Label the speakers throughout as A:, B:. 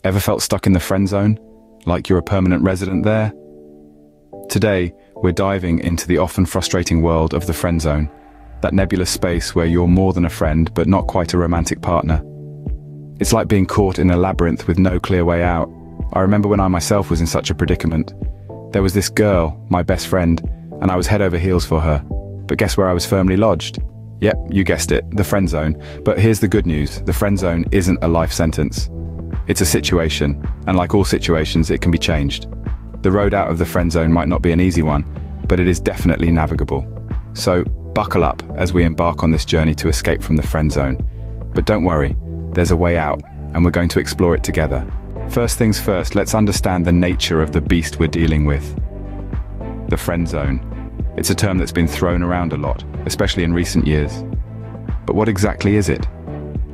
A: Ever felt stuck in the friend zone? Like you're a permanent resident there? Today, we're diving into the often frustrating world of the friend zone, that nebulous space where you're more than a friend but not quite a romantic partner. It's like being caught in a labyrinth with no clear way out. I remember when I myself was in such a predicament. There was this girl, my best friend, and I was head over heels for her. But guess where I was firmly lodged? Yep, you guessed it, the friend zone. But here's the good news, the friend zone isn't a life sentence. It's a situation, and like all situations, it can be changed. The road out of the friend zone might not be an easy one, but it is definitely navigable. So, buckle up as we embark on this journey to escape from the friend zone. But don't worry, there's a way out, and we're going to explore it together. First things first, let's understand the nature of the beast we're dealing with. The friend zone. It's a term that's been thrown around a lot, especially in recent years. But what exactly is it?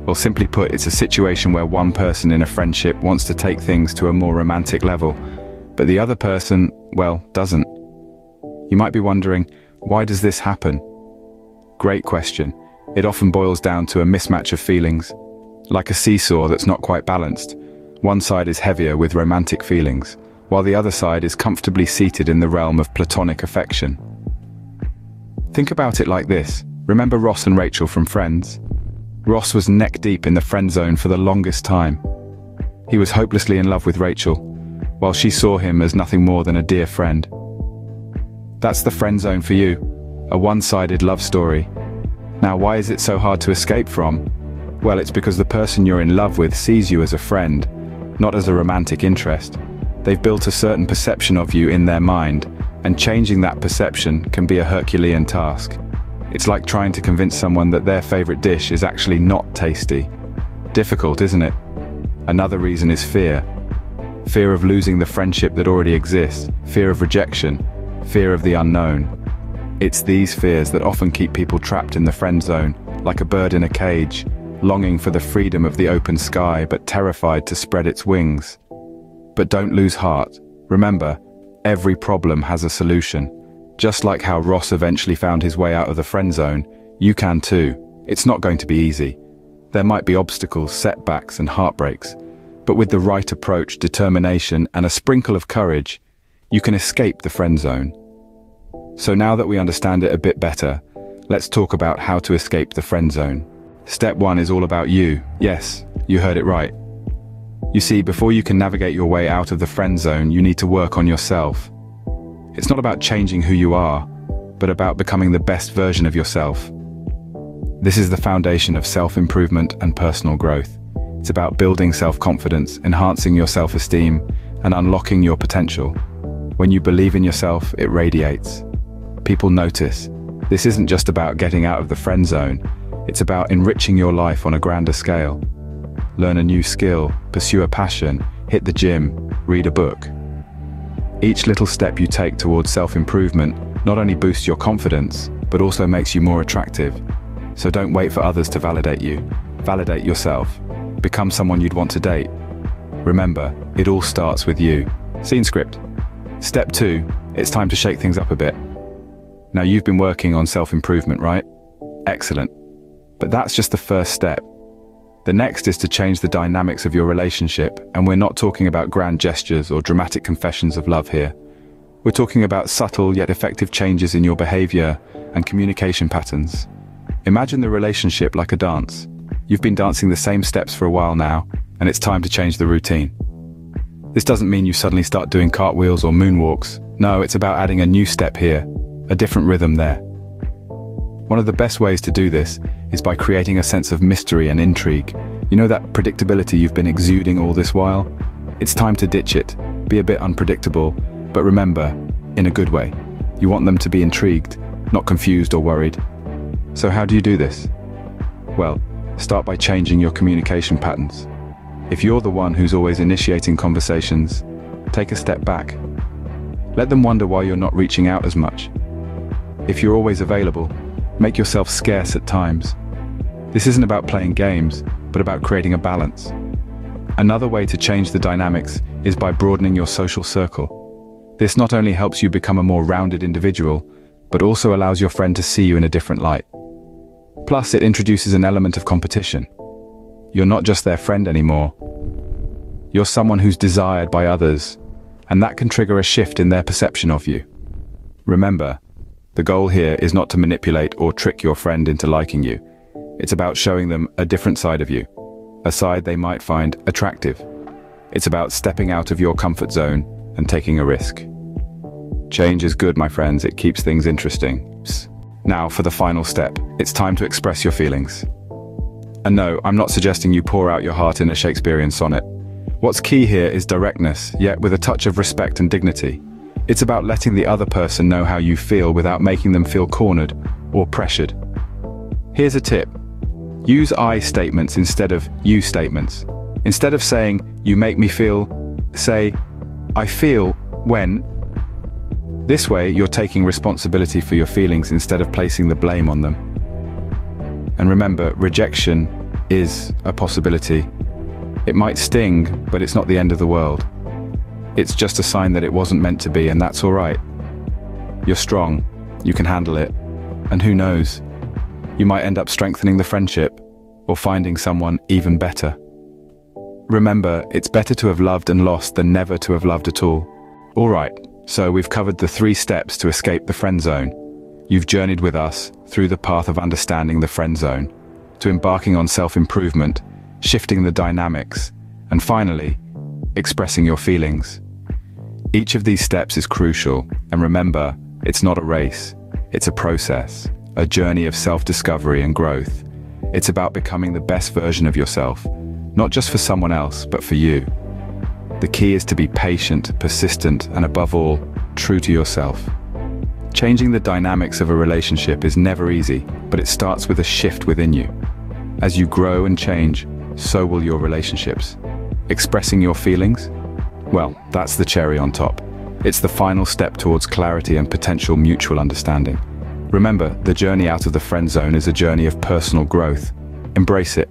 A: Well, simply put, it's a situation where one person in a friendship wants to take things to a more romantic level, but the other person, well, doesn't. You might be wondering, why does this happen? Great question. It often boils down to a mismatch of feelings. Like a seesaw that's not quite balanced. One side is heavier with romantic feelings, while the other side is comfortably seated in the realm of platonic affection. Think about it like this. Remember Ross and Rachel from Friends? Ross was neck deep in the friend zone for the longest time. He was hopelessly in love with Rachel, while she saw him as nothing more than a dear friend. That's the friend zone for you, a one-sided love story. Now, why is it so hard to escape from? Well, it's because the person you're in love with sees you as a friend, not as a romantic interest. They've built a certain perception of you in their mind, and changing that perception can be a Herculean task. It's like trying to convince someone that their favorite dish is actually not tasty. Difficult, isn't it? Another reason is fear. Fear of losing the friendship that already exists, fear of rejection, fear of the unknown. It's these fears that often keep people trapped in the friend zone, like a bird in a cage, longing for the freedom of the open sky but terrified to spread its wings. But don't lose heart. Remember, every problem has a solution. Just like how Ross eventually found his way out of the friend zone, you can too. It's not going to be easy. There might be obstacles, setbacks, and heartbreaks. But with the right approach, determination, and a sprinkle of courage, you can escape the friend zone. So now that we understand it a bit better, let's talk about how to escape the friend zone. Step 1 is all about you. Yes, you heard it right. You see, before you can navigate your way out of the friend zone, you need to work on yourself. It's not about changing who you are, but about becoming the best version of yourself. This is the foundation of self-improvement and personal growth. It's about building self-confidence, enhancing your self-esteem, and unlocking your potential. When you believe in yourself, it radiates. People notice. This isn't just about getting out of the friend zone. It's about enriching your life on a grander scale. Learn a new skill, pursue a passion, hit the gym, read a book. Each little step you take towards self-improvement not only boosts your confidence, but also makes you more attractive. So don't wait for others to validate you. Validate yourself. Become someone you'd want to date. Remember, it all starts with you. Scene script. Step 2, it's time to shake things up a bit. Now you've been working on self-improvement, right? Excellent. But that's just the first step. The next is to change the dynamics of your relationship, and we're not talking about grand gestures or dramatic confessions of love here. We're talking about subtle yet effective changes in your behavior and communication patterns. Imagine the relationship like a dance. You've been dancing the same steps for a while now, and it's time to change the routine. This doesn't mean you suddenly start doing cartwheels or moonwalks. No, it's about adding a new step here, a different rhythm there. One of the best ways to do this is by creating a sense of mystery and intrigue. You know that predictability you've been exuding all this while? It's time to ditch it. Be a bit unpredictable, but remember, in a good way. You want them to be intrigued, not confused or worried. So how do you do this? Well, start by changing your communication patterns. If you're the one who's always initiating conversations, take a step back. Let them wonder why you're not reaching out as much. If you're always available, make yourself scarce at times. This isn't about playing games, but about creating a balance. Another way to change the dynamics is by broadening your social circle. This not only helps you become a more rounded individual, but also allows your friend to see you in a different light. Plus, it introduces an element of competition. You're not just their friend anymore. You're someone who's desired by others, and that can trigger a shift in their perception of you. Remember, the goal here is not to manipulate or trick your friend into liking you. It's about showing them a different side of you, a side they might find attractive. It's about stepping out of your comfort zone and taking a risk. Change is good, my friends. It keeps things interesting. Now for the final step. It's time to express your feelings. And no, I'm not suggesting you pour out your heart in a Shakespearean sonnet. What's key here is directness, yet with a touch of respect and dignity. It's about letting the other person know how you feel without making them feel cornered or pressured. Here's a tip. Use I statements instead of you statements. Instead of saying, "you make me feel," say, "I feel when." This way, you're taking responsibility for your feelings instead of placing the blame on them. And remember, rejection is a possibility. It might sting, but it's not the end of the world. It's just a sign that it wasn't meant to be, and that's all right. You're strong, you can handle it, and who knows? You might end up strengthening the friendship, or finding someone even better. Remember, it's better to have loved and lost than never to have loved at all. All right. So we've covered the 3 steps to escape the friend zone. You've journeyed with us through the path of understanding the friend zone, to embarking on self-improvement, shifting the dynamics, and finally, expressing your feelings. Each of these steps is crucial, and remember, it's not a race, it's a process, a journey of self-discovery and growth. It's about becoming the best version of yourself, not just for someone else, but for you. The key is to be patient, persistent, and above all, true to yourself. Changing the dynamics of a relationship is never easy, but it starts with a shift within you. As you grow and change, so will your relationships. Expressing your feelings? Well, that's the cherry on top. It's the final step towards clarity and potential mutual understanding. Remember, the journey out of the friend zone is a journey of personal growth. Embrace it.